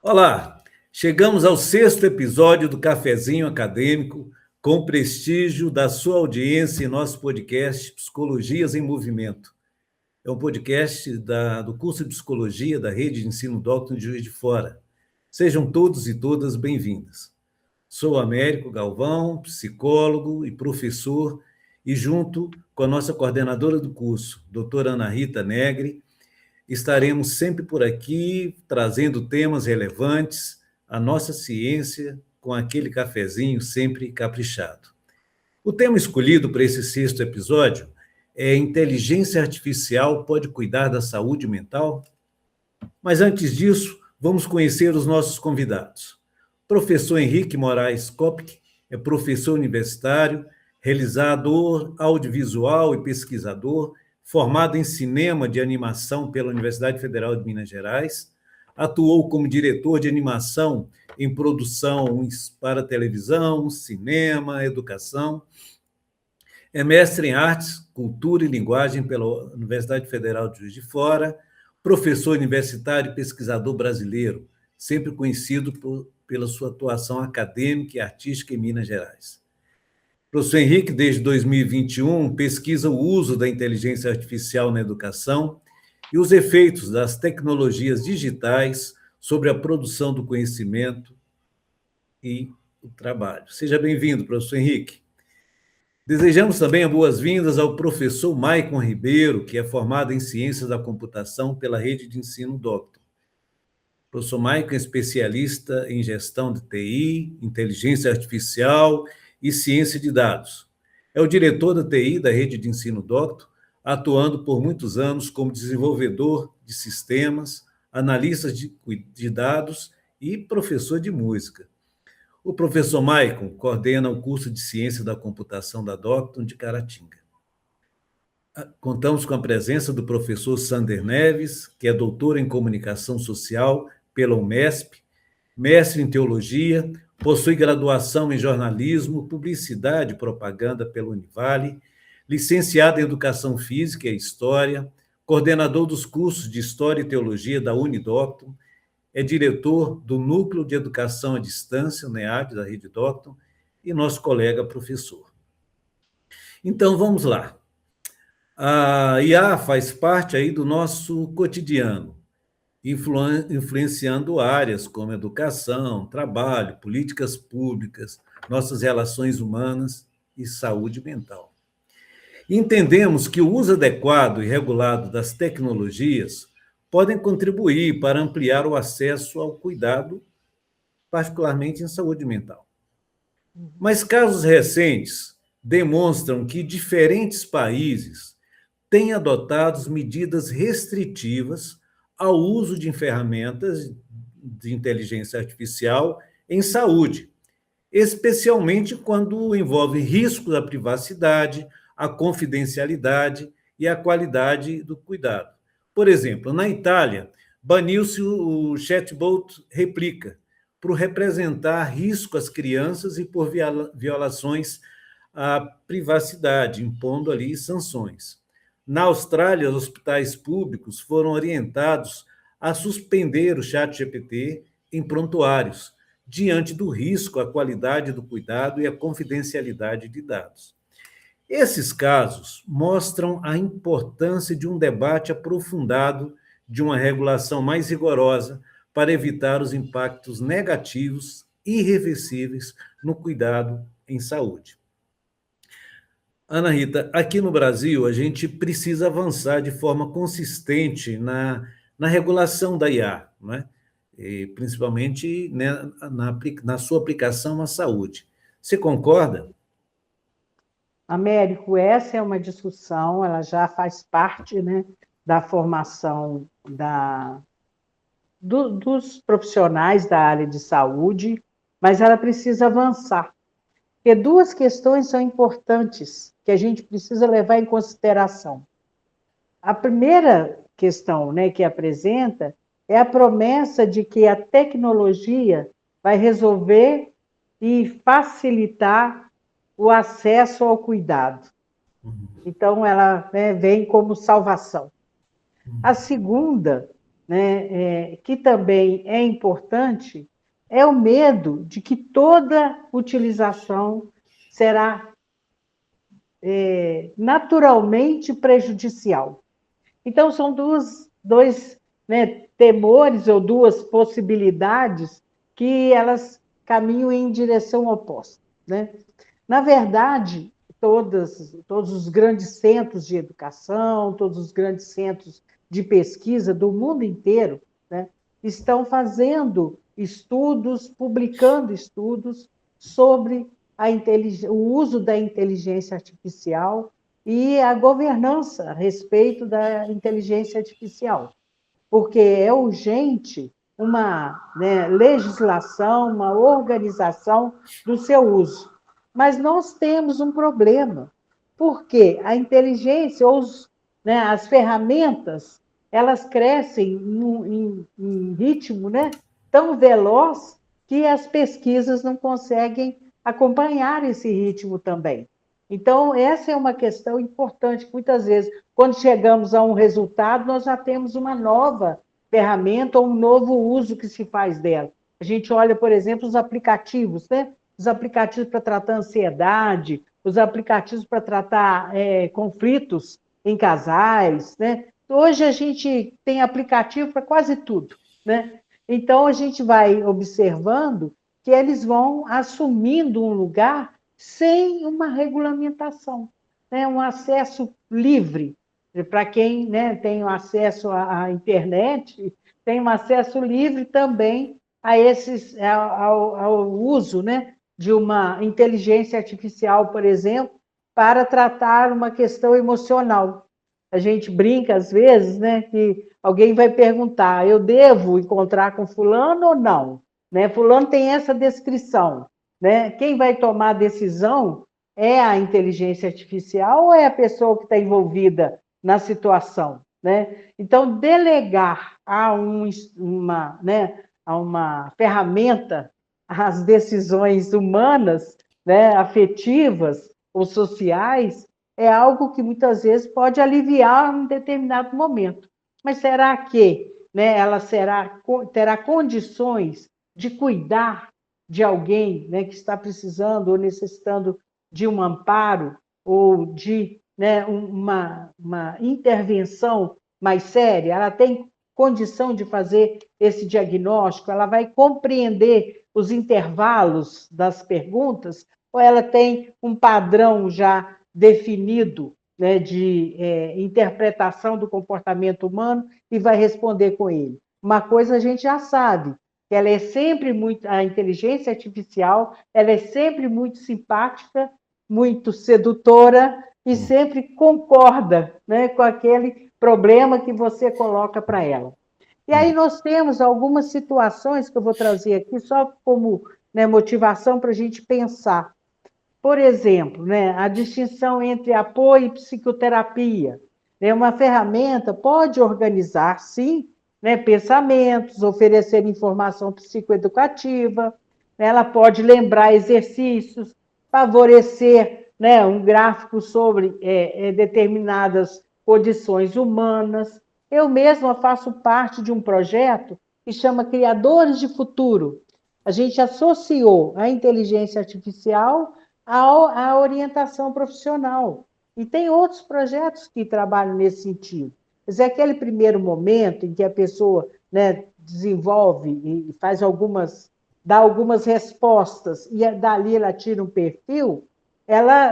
Olá, chegamos ao sexto episódio do Cafezinho Acadêmico, com o prestígio da sua audiência em nosso podcast Psicologias em Movimento. É um podcast do curso de Psicologia da Rede de Ensino Docton de Juiz de Fora. Sejam todos e todas bem-vindas. Sou Américo Galvão, psicólogo e professor, e junto com a nossa coordenadora do curso, doutora Ana Rita Negri, estaremos sempre por aqui, trazendo temas relevantes à nossa ciência, com aquele cafezinho sempre caprichado. O tema escolhido para esse sexto episódio é Inteligência Artificial pode cuidar da saúde mental? Mas antes disso, vamos conhecer os nossos convidados. Professor Henrique Moraes Kopke é professor universitário, realizador audiovisual e pesquisador, formado em cinema de animação pela Universidade Federal de Minas Gerais, atuou como diretor de animação em produção para televisão, cinema, educação. É mestre em artes, cultura e linguagem pela Universidade Federal de Juiz de Fora, professor universitário e pesquisador brasileiro, sempre conhecido pela sua atuação acadêmica e artística em Minas Gerais. Professor Henrique, desde 2021, pesquisa o uso da inteligência artificial na educação e os efeitos das tecnologias digitais sobre a produção do conhecimento e o trabalho. Seja bem-vindo, professor Henrique. Desejamos também as boas-vindas ao professor Maicon Ribeiro, que é formado em Ciências da Computação pela Rede de Ensino Docton. O professor Maicon é especialista em gestão de TI, inteligência artificial e ciência de dados. É o diretor da TI da Rede de Ensino Docton, atuando por muitos anos como desenvolvedor de sistemas, analista de dados e professor de música. O professor Maicon coordena o curso de Ciência da Computação da Docton de Caratinga. Contamos com a presença do professor Sander Neves, que é doutor em Comunicação Social pela UMESP, mestre em Teologia, possui graduação em Jornalismo, Publicidade e Propaganda pela Univale, licenciado em Educação Física e História, coordenador dos cursos de História e Teologia da Unidocton, é diretor do Núcleo de Educação à Distância, o NEAD, da Rede Docton, e nosso colega professor. Então, vamos lá. A IA faz parte aí do nosso cotidiano, influenciando áreas como educação, trabalho, políticas públicas, nossas relações humanas e saúde mental. Entendemos que o uso adequado e regulado das tecnologias podem contribuir para ampliar o acesso ao cuidado, particularmente em saúde mental. Mas casos recentes demonstram que diferentes países têm adotado medidas restritivas ao uso de ferramentas de inteligência artificial em saúde, especialmente quando envolve risco da privacidade, a confidencialidade e a qualidade do cuidado. Por exemplo, na Itália, baniu-se o chatbot Replica por representar risco às crianças e por violações à privacidade, impondo ali sanções. Na Austrália, os hospitais públicos foram orientados a suspender o ChatGPT em prontuários, diante do risco à qualidade do cuidado e à confidencialidade de dados. Esses casos mostram a importância de um debate aprofundado, de uma regulação mais rigorosa, para evitar os impactos negativos irreversíveis no cuidado em saúde. Ana Rita, aqui no Brasil, a gente precisa avançar de forma consistente na regulação da IA, né? E principalmente, né, na sua aplicação à saúde. Você concorda? Américo, essa é uma discussão, ela já faz parte, né, da formação dos profissionais da área de saúde, mas ela precisa avançar. Porque duas questões são importantes que a gente precisa levar em consideração. A primeira questão, né, que apresenta é a promessa de que a tecnologia vai resolver e facilitar o acesso ao cuidado. Então, ela, né, vem como salvação. A segunda, né, que também é importante, é o medo de que toda utilização será naturalmente prejudicial. Então, são dois, né, temores ou duas possibilidades que elas caminham em direção oposta, né? Na verdade, todos os grandes centros de educação, todos os grandes centros de pesquisa do mundo inteiro, né, estão fazendo estudos, publicando estudos sobre o uso da inteligência artificial e a governança a respeito da inteligência artificial, porque é urgente uma, né, legislação, uma organização do seu uso. Mas nós temos um problema, porque a inteligência, né, as ferramentas, elas crescem em ritmo, né, tão veloz que as pesquisas não conseguem acompanhar esse ritmo também. Então, essa é uma questão importante, que muitas vezes, quando chegamos a um resultado, nós já temos uma nova ferramenta ou um novo uso que se faz dela. A gente olha, por exemplo, os aplicativos, né? Os aplicativos para tratar ansiedade, os aplicativos para tratar conflitos em casais, né? Hoje a gente tem aplicativo para quase tudo, né? Então, a gente vai observando que eles vão assumindo um lugar sem uma regulamentação, né? Um acesso livre. Para quem, né, tem acesso à internet, tem um acesso livre também ao uso, né, de uma inteligência artificial, por exemplo, para tratar uma questão emocional. A gente brinca, às vezes, né, que alguém vai perguntar, eu devo encontrar com fulano ou não? Né? Fulano tem essa descrição. Né? Quem vai tomar a decisão é a inteligência artificial ou é a pessoa que está envolvida na situação? Né? Então, delegar né, a uma ferramenta as decisões humanas, né, afetivas ou sociais, é algo que muitas vezes pode aliviar em um determinado momento. Mas será que, né, ela terá condições de cuidar de alguém, né, que está precisando ou necessitando de um amparo ou de, né, uma intervenção mais séria? Ela tem condição de fazer esse diagnóstico? Ela vai compreender os intervalos das perguntas? Ou ela tem um padrão já definido, né, de interpretação do comportamento humano e vai responder com ele? Uma coisa a gente já sabe, que ela é sempre muito, a inteligência artificial, ela é sempre muito simpática, muito sedutora e sempre concorda, né, com aquele problema que você coloca para ela. E aí nós temos algumas situações que eu vou trazer aqui só como, né, motivação para a gente pensar. Por exemplo, né, a distinção entre apoio e psicoterapia. Né, uma ferramenta pode organizar, sim, né, pensamentos, oferecer informação psicoeducativa, né, ela pode lembrar exercícios, favorecer, né, um gráfico sobre determinadas condições humanas. Eu mesma faço parte de um projeto que chama Criadores de Futuro. A gente associou a inteligência artificial à orientação profissional. E tem outros projetos que trabalham nesse sentido. Mas é aquele primeiro momento em que a pessoa, né, desenvolve e dá algumas respostas, e dali ela tira um perfil,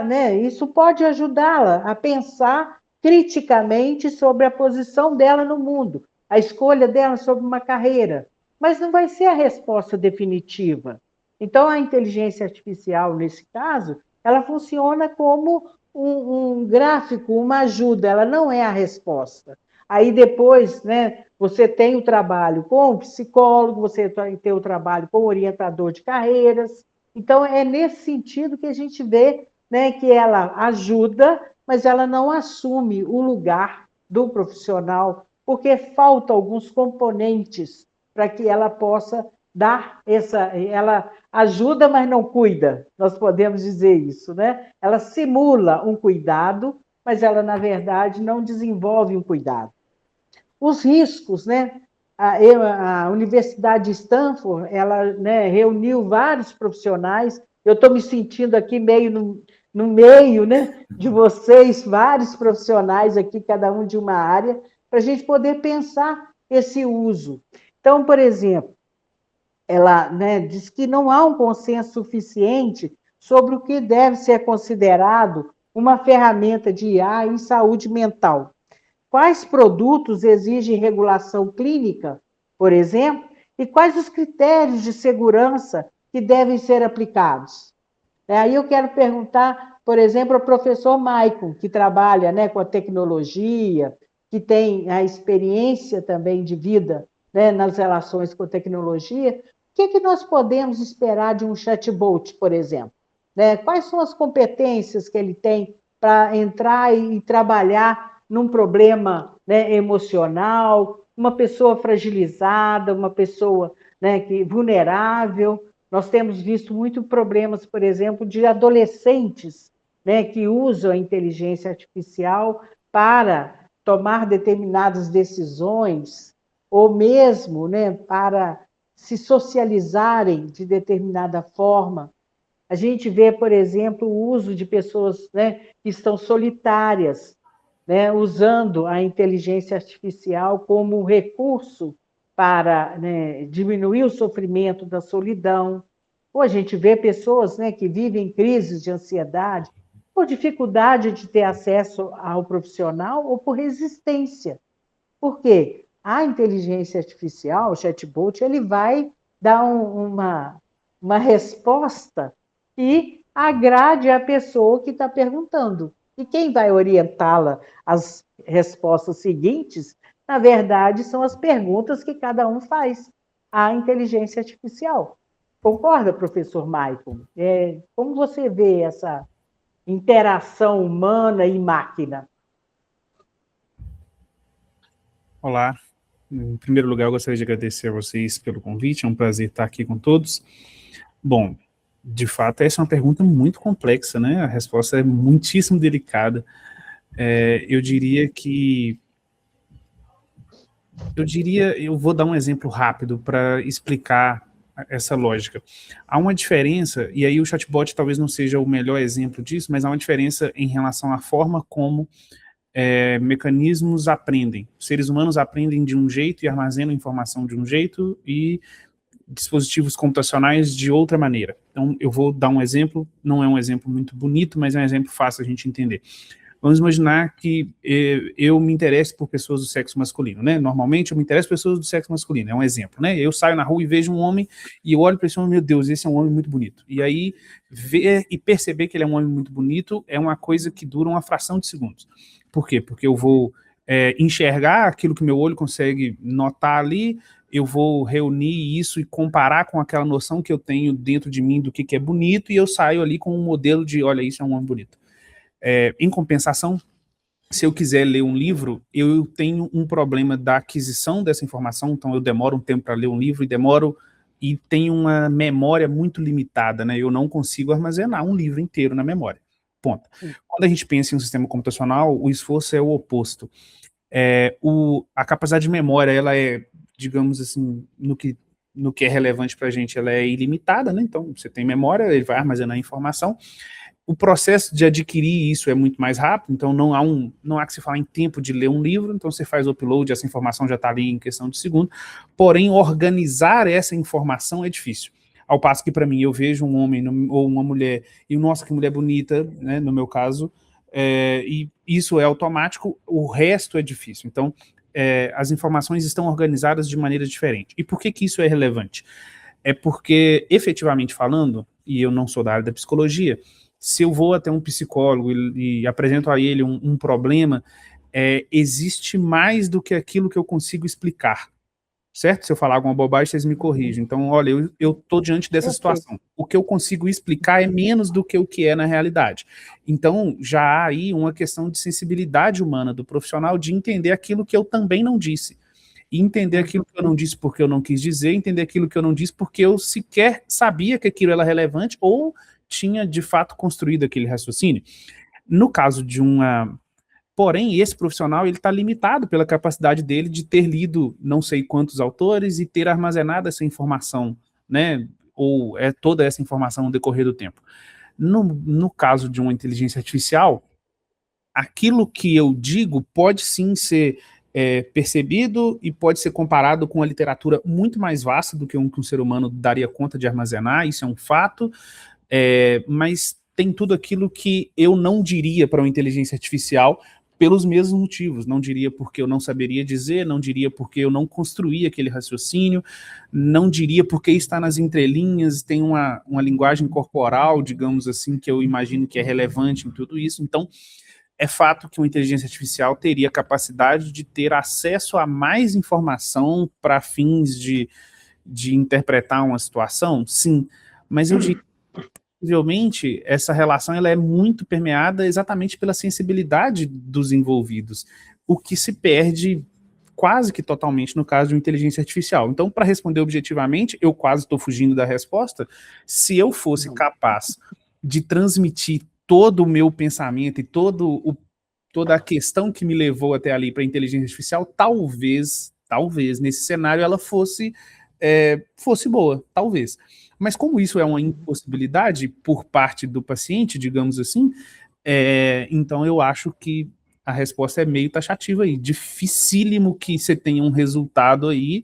né, isso pode ajudá-la a pensar criticamente sobre a posição dela no mundo, a escolha dela sobre uma carreira. Mas não vai ser a resposta definitiva. Então, a inteligência artificial, nesse caso, ela funciona como um gráfico, uma ajuda, ela não é a resposta. Aí depois, né, você tem o trabalho com o psicólogo, você tem o trabalho com o orientador de carreiras. Então, é nesse sentido que a gente vê, né, que ela ajuda, mas ela não assume o lugar do profissional, porque faltam alguns componentes para que ela possa dar ela ajuda, mas não cuida, nós podemos dizer isso, né? Ela simula um cuidado, mas ela, na verdade, não desenvolve um cuidado. Os riscos, né? a Universidade de Stanford, ela, né, reuniu vários profissionais. Eu estou me sentindo aqui meio no meio, né, de vocês, vários profissionais aqui, cada um de uma área, para a gente poder pensar esse uso. Então, por exemplo, ela, né, diz que não há um consenso suficiente sobre o que deve ser considerado uma ferramenta de IA em saúde mental. Quais produtos exigem regulação clínica, por exemplo, e quais os critérios de segurança que devem ser aplicados? Aí eu quero perguntar, por exemplo, ao professor Maicon, que trabalha, né, com a tecnologia, que tem a experiência também de vida, né, nas relações com a tecnologia, o que nós podemos esperar de um chatbot, por exemplo? Né? Quais são as competências que ele tem para entrar e trabalhar num problema, né, emocional, uma pessoa fragilizada, uma pessoa, né, vulnerável? Nós temos visto muito problemas, por exemplo, de adolescentes, né, que usam a inteligência artificial para tomar determinadas decisões, ou mesmo, né, para se socializarem de determinada forma. A gente vê, por exemplo, o uso de pessoas, né, que estão solitárias, né, usando a inteligência artificial como recurso para, né, diminuir o sofrimento da solidão. Ou a gente vê pessoas, né, que vivem crises de ansiedade por dificuldade de ter acesso ao profissional ou por resistência. Por quê? A inteligência artificial, o chatbot, ele vai dar uma resposta que agrade a pessoa que está perguntando. E quem vai orientá-la às respostas seguintes, na verdade, são as perguntas que cada um faz à inteligência artificial. Concorda, professor Maicon? Como você vê essa interação humana e máquina? Olá, em primeiro lugar eu gostaria de agradecer a vocês pelo convite, é um prazer estar aqui com todos. Bom, de fato essa é uma pergunta muito complexa, né? A resposta é muitíssimo delicada. Eu vou dar um exemplo rápido para explicar essa lógica. Há uma diferença, e aí o chatbot talvez não seja o melhor exemplo disso, mas há uma diferença em relação à forma como mecanismos aprendem. Seres humanos aprendem de um jeito e armazenam informação de um jeito e dispositivos computacionais de outra maneira. Então, eu vou dar um exemplo, não é um exemplo muito bonito, mas é um exemplo fácil a gente entender. Vamos imaginar que eu me interesso por pessoas do sexo masculino, né? Normalmente eu me interesso por pessoas do sexo masculino, é um exemplo, né? Eu saio na rua e vejo um homem e eu olho para esse homem, meu Deus, esse é um homem muito bonito. E aí, ver e perceber que ele é um homem muito bonito é uma coisa que dura uma fração de segundos. Por quê? Porque eu vou enxergar aquilo que meu olho consegue notar ali, eu vou reunir isso e comparar com aquela noção que eu tenho dentro de mim do que é bonito, e eu saio ali com um modelo de, olha, isso é um homem bonito. Em compensação, se eu quiser ler um livro, eu tenho um problema da aquisição dessa informação, então eu demoro um tempo para ler um livro e tenho uma memória muito limitada, né? Eu não consigo armazenar um livro inteiro na memória. Ponto. Quando a gente pensa em um sistema computacional, o esforço é o oposto. A capacidade de memória, ela é, digamos assim, no que é relevante para a gente, ela é ilimitada, né? Então, você tem memória, ele vai armazenar informação. O processo de adquirir isso é muito mais rápido, então não há que se falar em tempo de ler um livro, então você faz o upload, essa informação já está ali em questão de segundo, porém organizar essa informação é difícil. Ao passo que para mim eu vejo um homem ou uma mulher, e nossa, que mulher bonita, né, no meu caso, e isso é automático, o resto é difícil. Então, as informações estão organizadas de maneira diferente. E por que isso é relevante? É porque, efetivamente falando, e eu não sou da área da psicologia, se eu vou até um psicólogo e apresento a ele um problema, existe mais do que aquilo que eu consigo explicar, certo? Se eu falar alguma bobagem, vocês me corrigem. Então, olha, eu estou diante dessa situação. O que eu consigo explicar é menos do que o que é na realidade. Então, já há aí uma questão de sensibilidade humana do profissional de entender aquilo que eu também não disse. E entender aquilo que eu não disse porque eu não quis dizer, entender aquilo que eu não disse porque eu sequer sabia que aquilo era relevante ou tinha, de fato, construído aquele raciocínio. No caso de Porém, esse profissional ele está limitado pela capacidade dele de ter lido não sei quantos autores e ter armazenado essa informação, né? Ou toda essa informação no decorrer do tempo. No caso de uma inteligência artificial, aquilo que eu digo pode sim ser percebido e pode ser comparado com uma literatura muito mais vasta do que um ser humano daria conta de armazenar, isso é um fato, mas tem tudo aquilo que eu não diria para uma inteligência artificial pelos mesmos motivos. Não diria porque eu não saberia dizer, não diria porque eu não construí aquele raciocínio, não diria porque está nas entrelinhas, tem uma linguagem corporal, digamos assim, que eu imagino que é relevante em tudo isso. Então, é fato que uma inteligência artificial teria a capacidade de ter acesso a mais informação para fins de interpretar uma situação? Sim, mas eu diria possivelmente, essa relação ela é muito permeada exatamente pela sensibilidade dos envolvidos, o que se perde quase que totalmente no caso de uma inteligência artificial. Então, para responder objetivamente, eu quase estou fugindo da resposta, se eu fosse capaz de transmitir todo o meu pensamento e toda a questão que me levou até ali para a inteligência artificial, talvez, nesse cenário, ela fosse boa, talvez. Mas como isso é uma impossibilidade por parte do paciente, digamos assim, então eu acho que a resposta é meio taxativa aí. Dificílimo que você tenha um resultado aí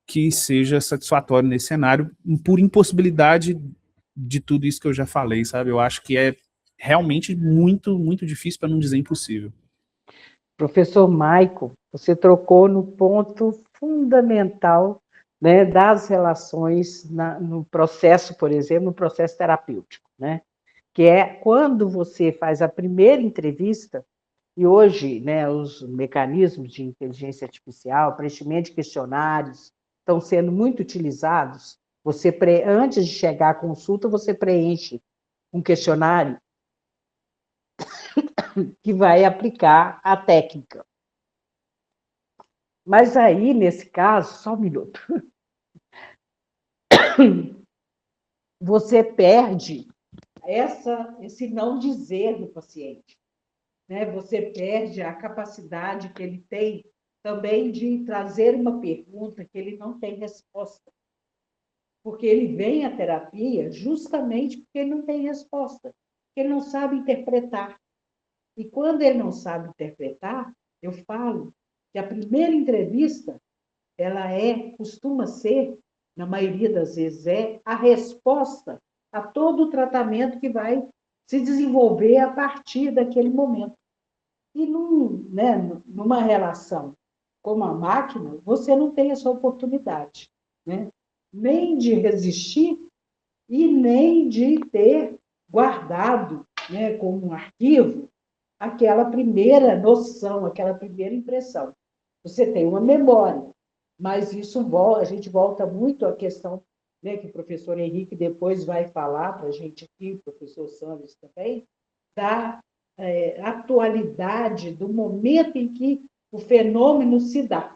que seja satisfatório nesse cenário, por impossibilidade de tudo isso que eu já falei, sabe? Eu acho que é realmente muito, muito difícil, para não dizer impossível. Professor Maico, você trocou no ponto fundamental, né, das relações no processo, por exemplo, no processo terapêutico, né? Que é quando você faz a primeira entrevista, e hoje, né, os mecanismos de inteligência artificial, preenchimento de questionários, estão sendo muito utilizados. Você, antes de chegar à consulta, você preenche um questionário que vai aplicar a técnica. Mas aí, nesse caso, só um minuto, você perde esse não dizer do paciente, né? Você perde a capacidade que ele tem também de trazer uma pergunta que ele não tem resposta. Porque ele vem à terapia justamente porque ele não tem resposta, porque ele não sabe interpretar. E quando ele não sabe interpretar, eu falo que a primeira entrevista, ela costuma ser, na maioria das vezes, a resposta a todo o tratamento que vai se desenvolver a partir daquele momento. E numa relação com a máquina, você não tem essa oportunidade, né? Nem de resistir e nem de ter guardado, né, como um arquivo aquela primeira noção, aquela primeira impressão. Você tem uma memória, mas isso a gente volta muito à questão, né, que o professor Henrique depois vai falar para a gente aqui, o professor Sanders também, da atualidade, do momento em que o fenômeno se dá.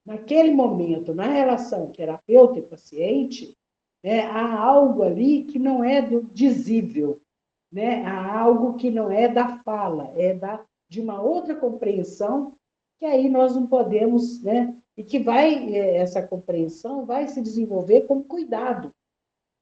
Naquele momento, na relação terapeuta e paciente, há algo ali que não é do dizível, né? Há algo que não é da fala, de uma outra compreensão que aí nós não podemos, né? E que essa compreensão vai se desenvolver como cuidado,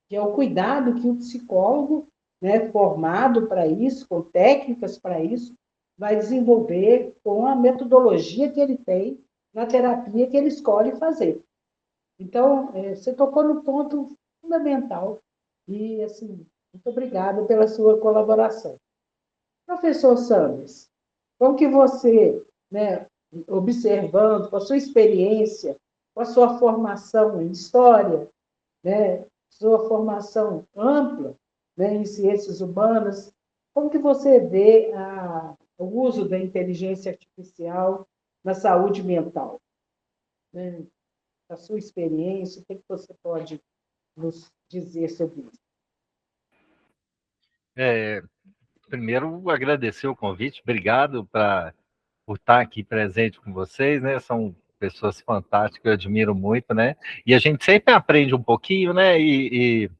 que é o cuidado que o psicólogo, né, formado para isso, com técnicas para isso, vai desenvolver com a metodologia que ele tem na terapia que ele escolhe fazer. Então, você tocou no ponto fundamental e, assim, muito obrigada pela sua colaboração. Professor Sanders, como que você, né, observando, com a sua experiência, com a sua formação em história, né, sua formação ampla, né, em ciências humanas, como que você vê o uso da inteligência artificial na saúde mental? Né? A sua experiência, o que você pode nos dizer sobre isso? Primeiro, agradecer o convite, obrigado por estar aqui presente com vocês, né? São pessoas fantásticas, eu admiro muito, né? E a gente sempre aprende um pouquinho, né? E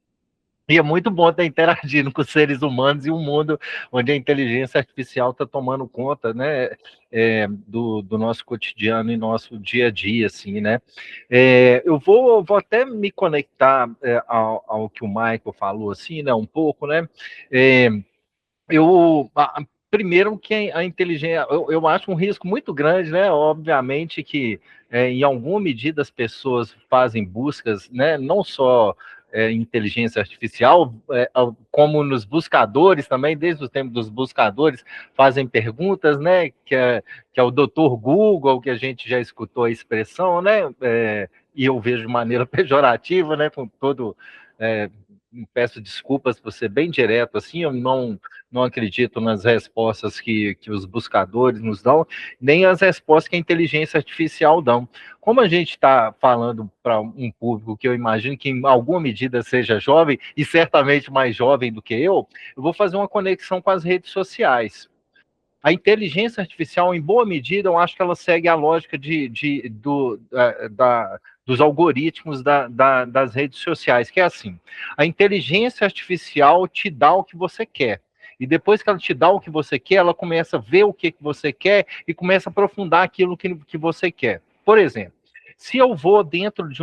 E é muito bom estar interagindo com os seres humanos em um mundo onde a inteligência artificial está tomando conta, né, do nosso cotidiano e nosso dia a dia, assim, né. Eu vou até me conectar ao que o Michael falou, assim, né, um pouco, né. É, primeiro que a inteligência, eu acho um risco muito grande, né? Obviamente que em alguma medida as pessoas fazem buscas, né? Não só inteligência artificial, como nos buscadores também, desde o tempo dos buscadores, fazem perguntas, né? Que é o doutor Google, que a gente já escutou a expressão, né? E eu vejo de maneira pejorativa, né? Com todo. Peço desculpas por ser bem direto assim, eu não acredito nas respostas que os buscadores nos dão, nem as respostas que a inteligência artificial dão. Como a gente está falando para um público que eu imagino que em alguma medida seja jovem, e certamente mais jovem do que eu vou fazer uma conexão com as redes sociais. A inteligência artificial, em boa medida, eu acho que ela segue a lógica dos algoritmos das redes sociais, que é assim, a inteligência artificial te dá o que você quer, e depois que ela te dá o que você quer, ela começa a ver o que você quer e começa a aprofundar aquilo que você quer. Por exemplo, se eu vou dentro de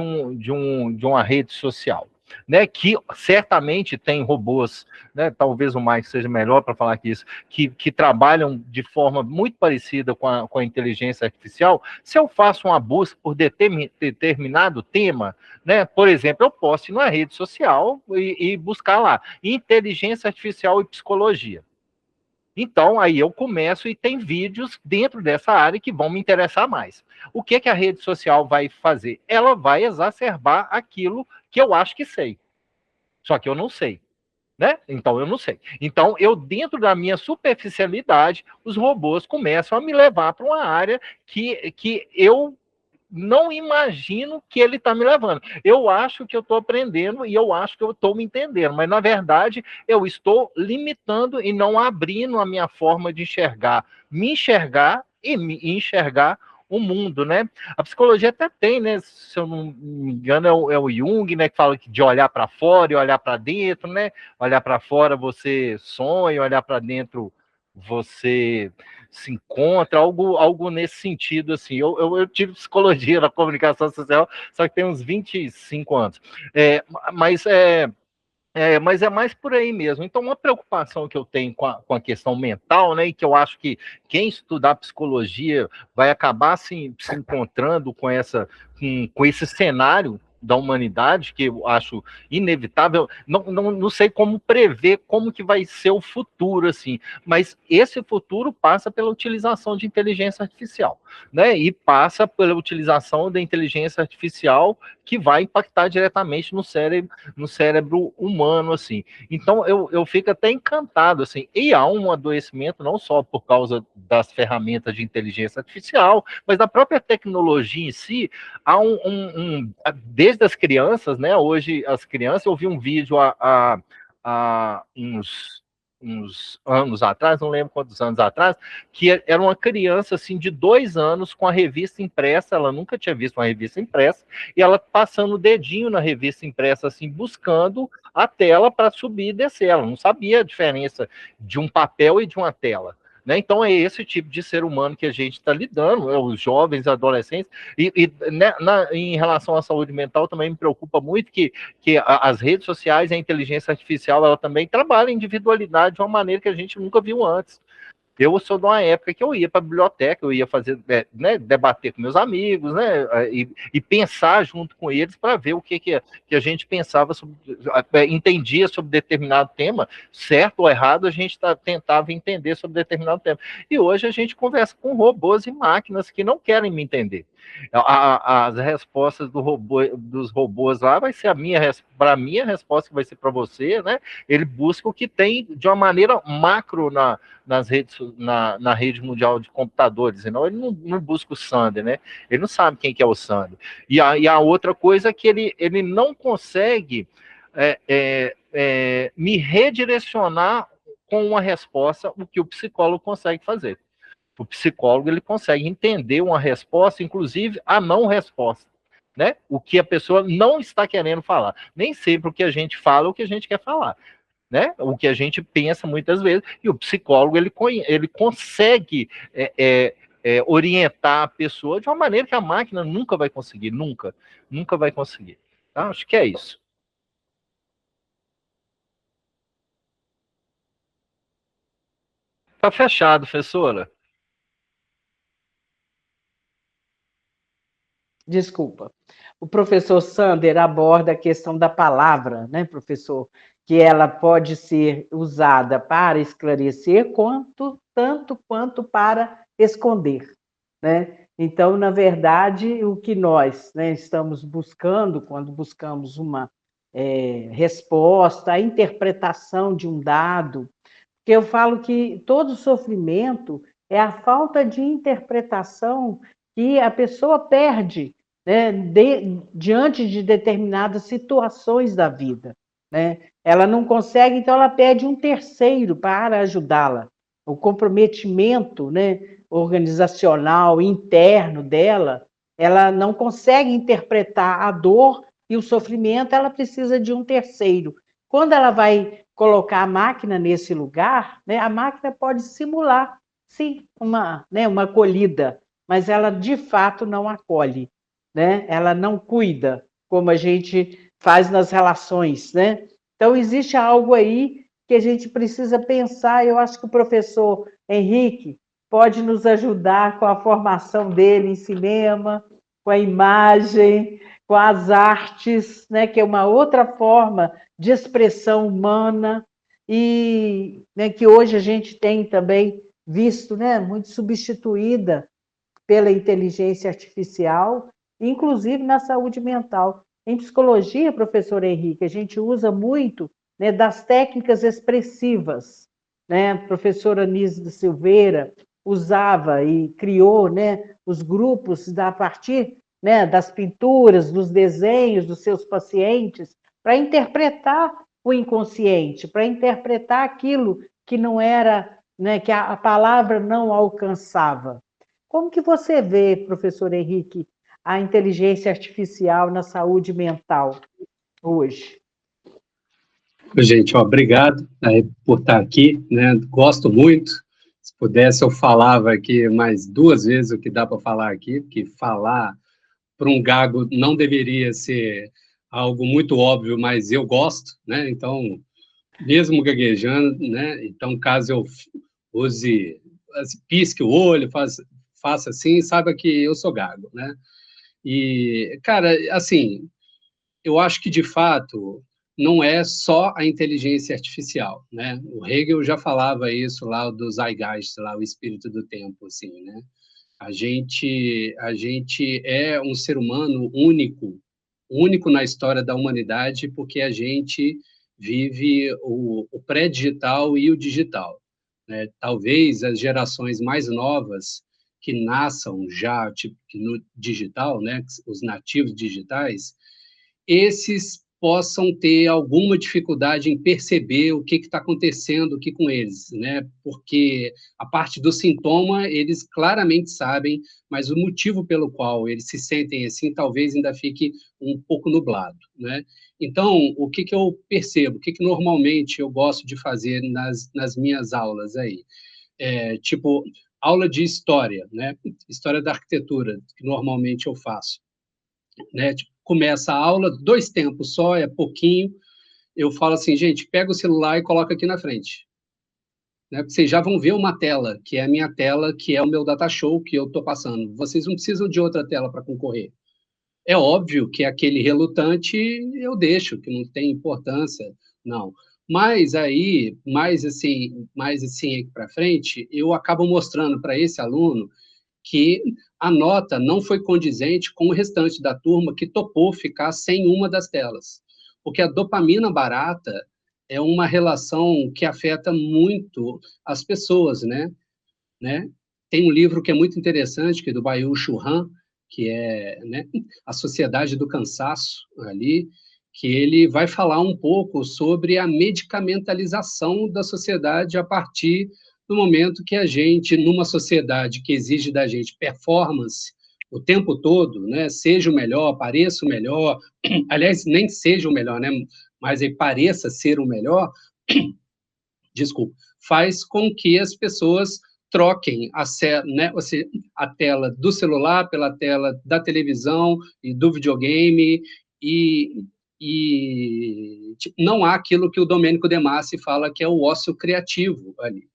uma rede social, né, que certamente tem robôs, né, talvez o Mike seja melhor para falar que isso, que trabalham de forma muito parecida com a inteligência artificial. Se eu faço uma busca por determinado tema, né, por exemplo, eu posso ir numa rede social e buscar lá inteligência artificial e psicologia. Então, aí eu começo e tem vídeos dentro dessa área que vão me interessar mais. O que a rede social vai fazer? Ela vai exacerbar aquilo que eu acho que sei. Só que eu não sei, né? Então, eu não sei. Então, dentro da minha superficialidade, os robôs começam a me levar para uma área que eu não imagino que ele está me levando. Eu acho que eu estou aprendendo e eu acho que eu estou me entendendo, mas na verdade eu estou limitando e não abrindo a minha forma de enxergar, me enxergar e me enxergar o mundo, né? A psicologia até tem, né? Se eu não me engano, é o Jung, né? Que fala de olhar para fora e olhar para dentro, né? Olhar para fora você sonha, olhar para dentro você se encontra, algo nesse sentido, assim. Eu tive psicologia na comunicação social, só que tem uns 25 anos. Mas é mais por aí mesmo. Então, uma preocupação que eu tenho com a questão mental, né, e que eu acho que quem estudar psicologia vai acabar se encontrando com esse cenário da humanidade, que eu acho inevitável. Não sei como prever como que vai ser o futuro, assim, mas esse futuro passa pela utilização de inteligência artificial, né, e passa pela utilização da inteligência artificial que vai impactar diretamente no cérebro humano, assim. Então, eu fico até encantado, assim, e há um adoecimento não só por causa das ferramentas de inteligência artificial, mas da própria tecnologia em si. Há desde as crianças, né, hoje as crianças, eu vi um vídeo há uns anos atrás, não lembro quantos anos atrás, que era uma criança, assim, de 2 anos com a revista impressa, ela nunca tinha visto uma revista impressa, e ela passando o dedinho na revista impressa, assim, buscando a tela para subir e descer. Ela não sabia a diferença de um papel e de uma tela, né? Então é esse tipo de ser humano que a gente está lidando, né? Os jovens, adolescentes, né, em relação à saúde mental também me preocupa muito que as redes sociais e a inteligência artificial, ela também trabalha a individualidade de uma maneira que a gente nunca viu antes. Eu sou de uma época que eu ia para a biblioteca, eu ia fazer, né, debater com meus amigos, né, e pensar junto com eles para ver o que a gente pensava, entendia sobre determinado tema, certo ou errado, a gente tentava entender sobre determinado tema. E hoje a gente conversa com robôs e máquinas que não querem me entender. As respostas dos robôs lá vai ser para a minha resposta, que vai ser para você, né? Ele busca o que tem de uma maneira macro na rede mundial de computadores, senão ele não busca o Sander, né? Ele não sabe quem que é o Sander. E a outra coisa é que ele não consegue me redirecionar com uma resposta, o que o psicólogo consegue fazer. O psicólogo ele consegue entender uma resposta, inclusive a não resposta. né? O que a pessoa não está querendo falar. Nem sempre o que a gente fala é o que a gente quer falar, né? O que a gente pensa muitas vezes, e o psicólogo ele consegue orientar a pessoa de uma maneira que a máquina nunca vai conseguir, nunca vai conseguir. Tá? Acho que é isso. Tá fechado, professora. Desculpa. O professor Sander aborda a questão da palavra, né, professor? Que ela pode ser usada para esclarecer, tanto quanto para esconder, né? Então, na verdade, o que nós, né, estamos buscando, quando buscamos uma resposta, a interpretação de um dado, porque eu falo que todo sofrimento é a falta de interpretação que a pessoa perde, né, diante de determinadas situações da vida, né? Ela não consegue, então ela pede um terceiro para ajudá-la. O comprometimento, né, organizacional, interno dela, ela não consegue interpretar a dor e o sofrimento, ela precisa de um terceiro. Quando ela vai colocar a máquina nesse lugar, né, a máquina pode simular, sim, uma acolhida, mas ela de fato não acolhe, né? Ela não cuida, como a gente faz nas relações, né? Então, existe algo aí que a gente precisa pensar. Eu acho que o professor Henrique pode nos ajudar com a formação dele em cinema, com a imagem, com as artes, né? Que é uma outra forma de expressão humana e, né, que hoje a gente tem também visto, né, muito substituída pela inteligência artificial, inclusive na saúde mental. Em psicologia, professor Henrique, a gente usa muito, né, das técnicas expressivas, né? A professora Anísio da Silveira usava e criou, né, os grupos a partir, né, das pinturas, dos desenhos dos seus pacientes, para interpretar o inconsciente, para interpretar aquilo que não era, né, que a palavra não alcançava. Como que você vê, professor Henrique, a inteligência artificial na saúde mental hoje? Gente, obrigado por estar aqui, né? Gosto muito. Se pudesse, eu falava aqui mais 2 vezes o que dá para falar aqui, porque falar para um gago não deveria ser algo muito óbvio, mas eu gosto, né? Então, mesmo gaguejando, né? Então, caso eu use, pisque o olho, faça assim, saiba que eu sou gago, né? E, cara, assim, eu acho que, de fato, não é só a inteligência artificial, né? O Hegel já falava isso lá do Zeitgeist, lá, o espírito do tempo, assim, né? A gente é um ser humano único na história da humanidade, porque a gente vive o pré-digital e o digital, né? Talvez as gerações mais novas que nasçam já tipo, no digital, né? Os nativos digitais, esses possam ter alguma dificuldade em perceber o que está acontecendo aqui com eles, né? Porque a parte do sintoma eles claramente sabem, mas o motivo pelo qual eles se sentem assim talvez ainda fique um pouco nublado, né? Então, o que eu percebo, o que normalmente eu gosto de fazer nas minhas aulas aí? Tipo, aula de história, né? História da arquitetura, que normalmente eu faço, né? Tipo, começa a aula, 2 tempos só, é pouquinho. Eu falo assim, gente, pega o celular e coloca aqui na frente. Né? Vocês já vão ver uma tela, que é a minha tela, que é o meu data show que eu estou passando. Vocês não precisam de outra tela para concorrer. É óbvio que aquele relutante eu deixo, que não tem importância, não. Mas aí, mais assim para frente, eu acabo mostrando para esse aluno que a nota não foi condizente com o restante da turma que topou ficar sem uma das telas. Porque a dopamina barata é uma relação que afeta muito as pessoas, né? Tem um livro que é muito interessante, que é do Byung-Chul Han, que é, né, A Sociedade do Cansaço, ali, que ele vai falar um pouco sobre a medicamentalização da sociedade a partir do momento que a gente, numa sociedade que exige da gente performance o tempo todo, né, seja o melhor, pareça o melhor, aliás, nem seja o melhor, né, mas aí pareça ser o melhor, desculpa, faz com que as pessoas troquem né, ou seja, a tela do celular pela tela da televisão e do videogame, e tipo, não há aquilo que o Domênico De Masi fala que é o ócio criativo ali,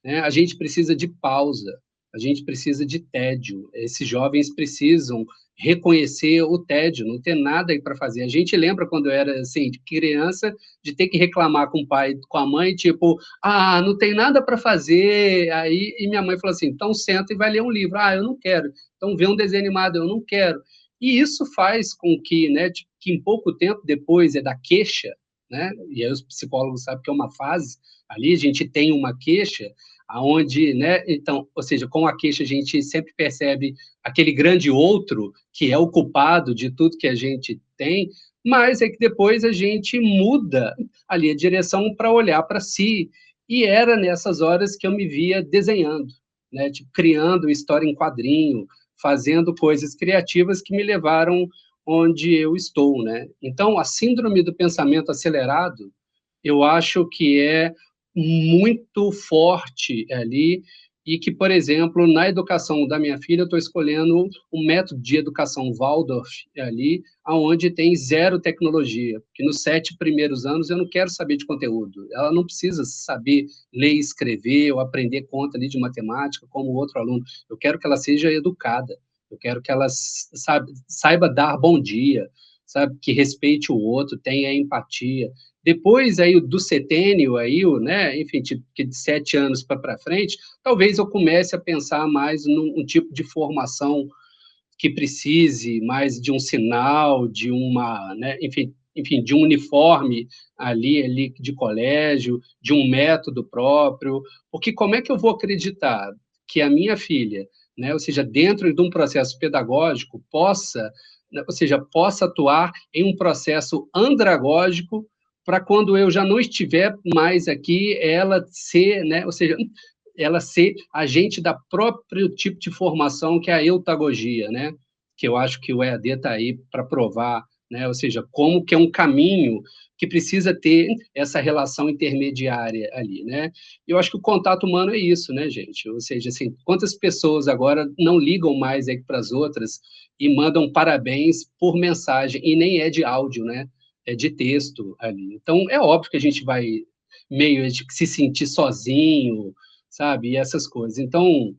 né? A gente precisa de pausa, a gente precisa de tédio. Esses jovens precisam reconhecer o tédio, não ter nada aí para fazer. A gente lembra quando eu era assim, criança, de ter que reclamar com o pai, com a mãe, tipo, não tem nada para fazer. Aí e minha mãe falou assim: então senta e vai ler um livro. Eu não quero. Então vê um desenho animado, eu não quero. E isso faz com que, né, que em pouco tempo depois é da queixa, né? E aí os psicólogos sabem que é uma fase ali, a gente tem uma queixa aonde, né, então, ou seja, com a queixa a gente sempre percebe aquele grande outro que é o culpado de tudo que a gente tem, mas é que depois a gente muda ali a direção para olhar para si, e era nessas horas que eu me via desenhando, né, tipo, criando história em quadrinho, fazendo coisas criativas que me levaram onde eu estou, né? Então, a síndrome do pensamento acelerado, eu acho que é muito forte ali, e que, por exemplo, na educação da minha filha, eu estou escolhendo um método de educação Waldorf ali, onde tem zero tecnologia, porque nos 7 primeiros anos eu não quero saber de conteúdo, ela não precisa saber ler e escrever, ou aprender conta ali de matemática, como o outro aluno, eu quero que ela seja educada, eu quero que ela saiba dar bom dia, sabe, que respeite o outro, tenha empatia. Depois aí do setênio, aí, né, enfim, tipo, de 7 anos para frente, talvez eu comece a pensar mais num tipo de formação que precise mais de um sinal, de uma, né, enfim, de um uniforme ali de colégio, de um método próprio, porque como é que eu vou acreditar que a minha filha, né, ou seja, dentro de um processo pedagógico, possa, né, ou seja, possa atuar em um processo andragógico para quando eu já não estiver mais aqui, ela ser, né, ou seja, ela ser agente da próprio tipo de formação que é a eutagogia, né? Que eu acho que o EAD está aí para provar, né? Ou seja, como que é um caminho que precisa ter essa relação intermediária ali, né? Eu acho que o contato humano é isso, né, gente? Ou seja, assim, quantas pessoas agora não ligam mais para as outras e mandam parabéns por mensagem, e nem é de áudio, né? É de texto ali. Então, é óbvio que a gente vai meio de se sentir sozinho, sabe? E essas coisas. Então,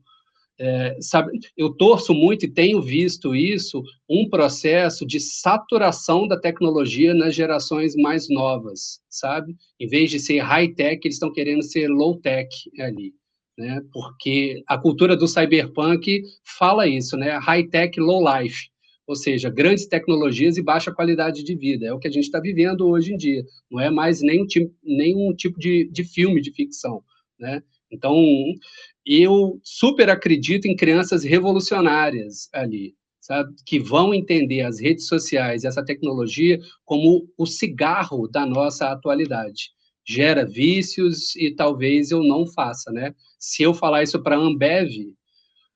sabe, eu torço muito e tenho visto isso, um processo de saturação da tecnologia nas gerações mais novas, sabe? Em vez de ser high-tech, eles estão querendo ser low-tech ali, né? Porque a cultura do cyberpunk fala isso, né? High-tech, low-life, ou seja, grandes tecnologias e baixa qualidade de vida. É o que a gente está vivendo hoje em dia. Não é mais nenhum tipo de filme de ficção, né? Então, eu super acredito em crianças revolucionárias ali, sabe? Que vão entender as redes sociais, essa tecnologia, como o cigarro da nossa atualidade. Gera vícios e talvez eu não faça, né? Se eu falar isso para a Ambev,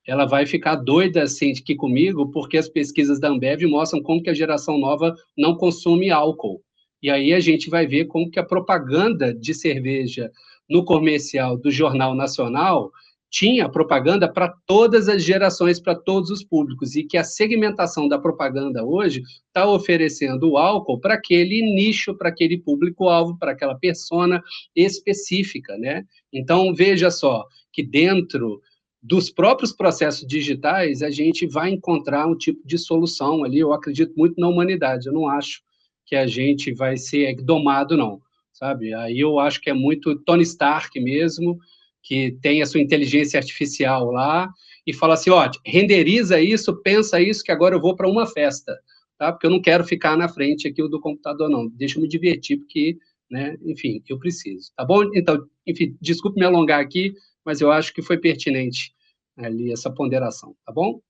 ela vai ficar doida assim aqui comigo, porque as pesquisas da Ambev mostram como que a geração nova não consome álcool. E aí a gente vai ver como que a propaganda de cerveja no comercial do Jornal Nacional tinha propaganda para todas as gerações, para todos os públicos, e que a segmentação da propaganda hoje está oferecendo o álcool para aquele nicho, para aquele público-alvo, para aquela persona específica, né? Então, veja só, que dentro dos próprios processos digitais, a gente vai encontrar um tipo de solução ali. Eu acredito muito na humanidade, eu não acho que a gente vai ser domado, não, sabe? Aí eu acho que é muito Tony Stark mesmo, que tem a sua inteligência artificial lá, e fala assim, ó, renderiza isso, pensa isso, que agora eu vou para uma festa, tá? Porque eu não quero ficar na frente aqui do computador, não. Deixa eu me divertir, porque, né, enfim, eu preciso, tá bom? Então, enfim, desculpe me alongar aqui, mas eu acho que foi pertinente ali essa ponderação, tá bom?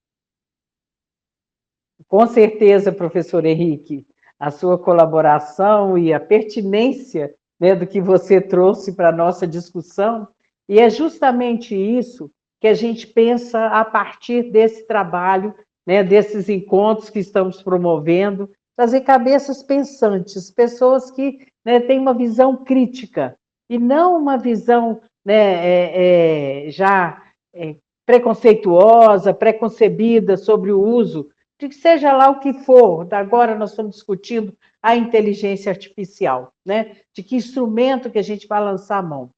Com certeza, professor Henrique, a sua colaboração e a pertinência, né, do que você trouxe para a nossa discussão, e é justamente isso que a gente pensa a partir desse trabalho né, desses encontros que estamos promovendo, trazer cabeças pensantes, pessoas que, né, têm uma visão crítica, e não uma visão, né, preconceituosa, preconcebida sobre o uso, de que seja lá o que for. Agora nós estamos discutindo a inteligência artificial, né? De que instrumento que a gente vai lançar a mão.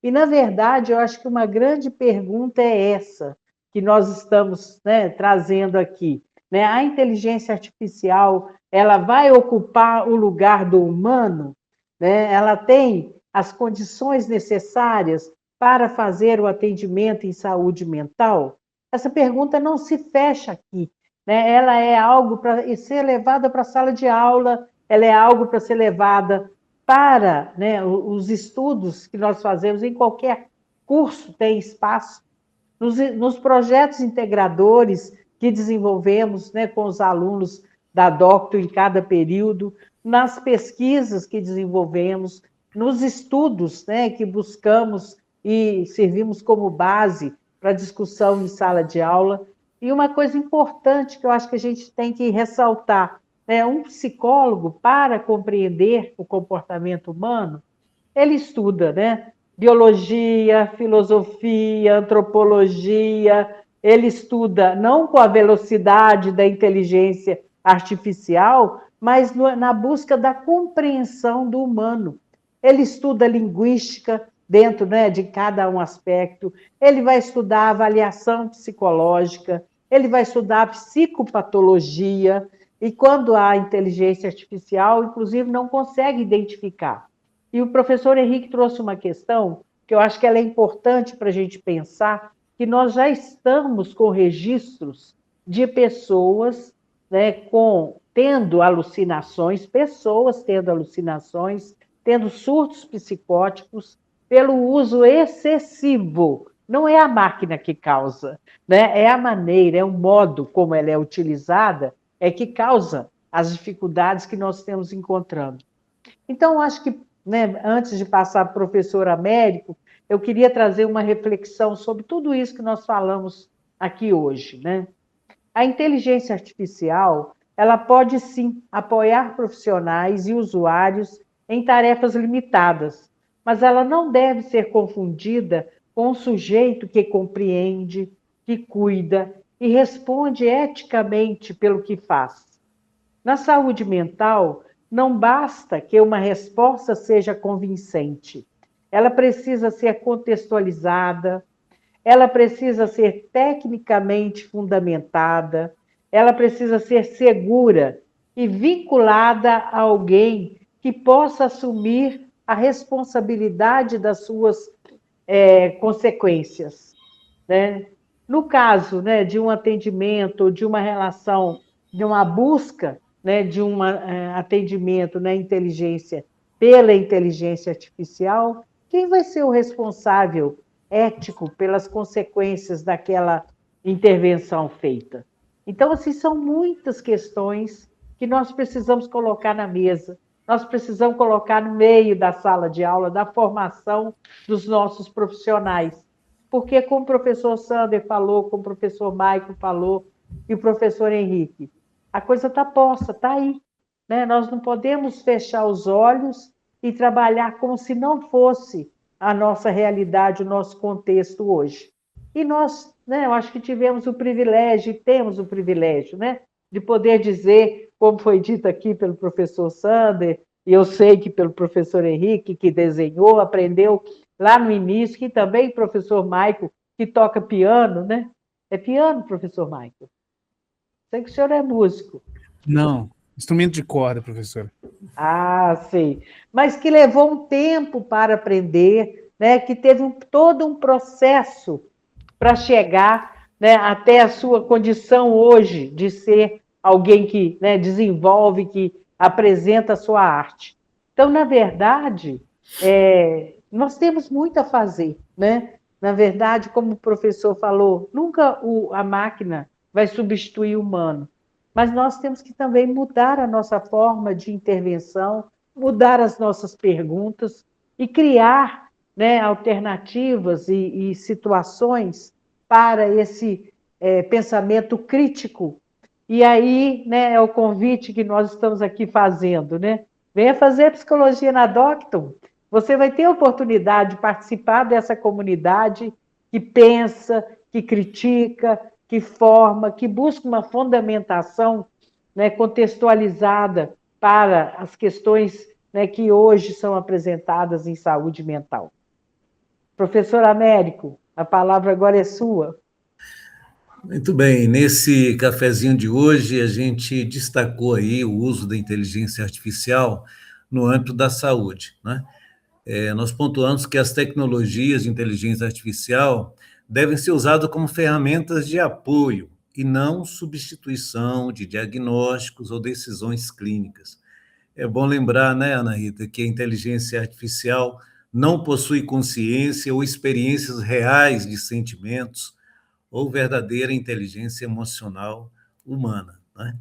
E, na verdade, eu acho que uma grande pergunta é essa, que nós estamos, né, trazendo aqui. Né? A inteligência artificial, ela vai ocupar o lugar do humano? Né? Ela tem as condições necessárias para fazer o atendimento em saúde mental? Essa pergunta não se fecha aqui. Né? Ela é algo para ser levada para a sala de aula, ela é algo para ser levada para, né, os estudos que nós fazemos em qualquer curso, tem espaço. Nos projetos integradores que desenvolvemos, né, com os alunos da Docto em cada período, nas pesquisas que desenvolvemos, nos estudos, né, que buscamos e servimos como base para discussão em sala de aula. E uma coisa importante que eu acho que a gente tem que ressaltar, né, um psicólogo, para compreender o comportamento humano, ele estuda, né, biologia, filosofia, antropologia, ele estuda não com a velocidade da inteligência artificial, mas na busca da compreensão do humano. Ele estuda linguística dentro, né, de cada um aspecto, ele vai estudar avaliação psicológica, ele vai estudar psicopatologia, e quando a inteligência artificial, inclusive, não consegue identificar. E o professor Henrique trouxe uma questão que eu acho que ela é importante para a gente pensar, que nós já estamos com registros de pessoas, né, tendo alucinações, tendo surtos psicóticos, pelo uso excessivo. Não é a máquina que causa, né? É a maneira, é o modo como ela é utilizada, é que causa as dificuldades que nós estamos encontrando. Então, acho que, né, antes de passar para o professor Américo, eu queria trazer uma reflexão sobre tudo isso que nós falamos aqui hoje. Né? A inteligência artificial, ela pode, sim, apoiar profissionais e usuários em tarefas limitadas, mas ela não deve ser confundida com um sujeito que compreende, que cuida e responde eticamente pelo que faz. Na saúde mental, não basta que uma resposta seja convincente. Ela precisa ser contextualizada, ela precisa ser tecnicamente fundamentada, ela precisa ser segura e vinculada a alguém que possa assumir a responsabilidade das suas consequências. Né? No caso, né, de um atendimento, de uma relação, de uma busca, né, de um atendimento na inteligência, pela inteligência artificial, quem vai ser o responsável ético pelas consequências daquela intervenção feita? Então, assim, são muitas questões que nós precisamos colocar na mesa, nós precisamos colocar no meio da sala de aula, da formação dos nossos profissionais. Porque, como o professor Sander falou, como o professor Maico falou, e o professor Henrique, a coisa está posta, está aí. Né? Nós não podemos fechar os olhos e trabalhar como se não fosse a nossa realidade, o nosso contexto hoje. E nós, né, eu acho que tivemos o privilégio, e temos o privilégio, né, de poder dizer, como foi dito aqui pelo professor Sander, e eu sei que pelo professor Henrique, que desenhou, aprendeu lá no início, que também o professor Maico, que toca piano, né? É piano, professor Maico? Sei que o senhor é músico. Não, instrumento de corda, professora. Ah, sei. Mas que levou um tempo para aprender, né? Que teve todo um processo para chegar, né, até a sua condição hoje de ser alguém que, né, desenvolve, que apresenta a sua arte. Então, na verdade, nós temos muito a fazer. Né? Na verdade, como o professor falou, nunca a máquina vai substituir o humano, mas nós temos que também mudar a nossa forma de intervenção, mudar as nossas perguntas e criar, né, alternativas e situações para esse pensamento crítico E aí, né, é o convite que nós estamos aqui fazendo, né? Venha fazer psicologia na Docton. Você vai ter a oportunidade de participar dessa comunidade que pensa, que critica, que forma, que busca uma fundamentação, né, contextualizada para as questões, né, que hoje são apresentadas em saúde mental. Professor Américo, a palavra agora é sua. Muito bem, nesse cafezinho de hoje a gente destacou aí o uso da inteligência artificial no âmbito da saúde, né? Nós pontuamos que as tecnologias de inteligência artificial devem ser usadas como ferramentas de apoio e não substituição de diagnósticos ou decisões clínicas. É bom lembrar, né, Ana Rita, que a inteligência artificial não possui consciência ou experiências reais de sentimentos ou verdadeira inteligência emocional humana, né?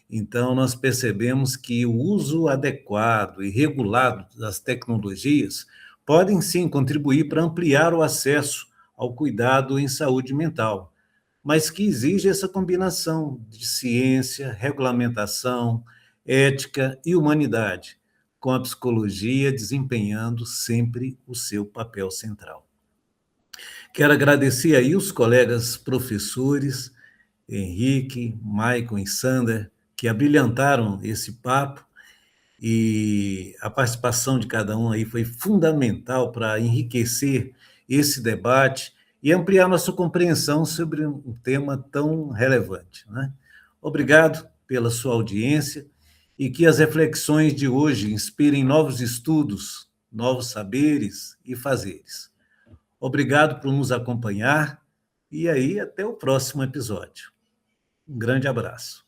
Então, nós percebemos que o uso adequado e regulado das tecnologias podem, sim, contribuir para ampliar o acesso ao cuidado em saúde mental, mas que exige essa combinação de ciência, regulamentação, ética e humanidade, com a psicologia desempenhando sempre o seu papel central. Quero agradecer aí os colegas professores, Henrique, Maicon e Sander, que abrilhantaram esse papo, e a participação de cada um aí foi fundamental para enriquecer esse debate e ampliar nossa compreensão sobre um tema tão relevante, né? Obrigado pela sua audiência e que as reflexões de hoje inspirem novos estudos, novos saberes e fazeres. Obrigado por nos acompanhar e aí até o próximo episódio. Um grande abraço.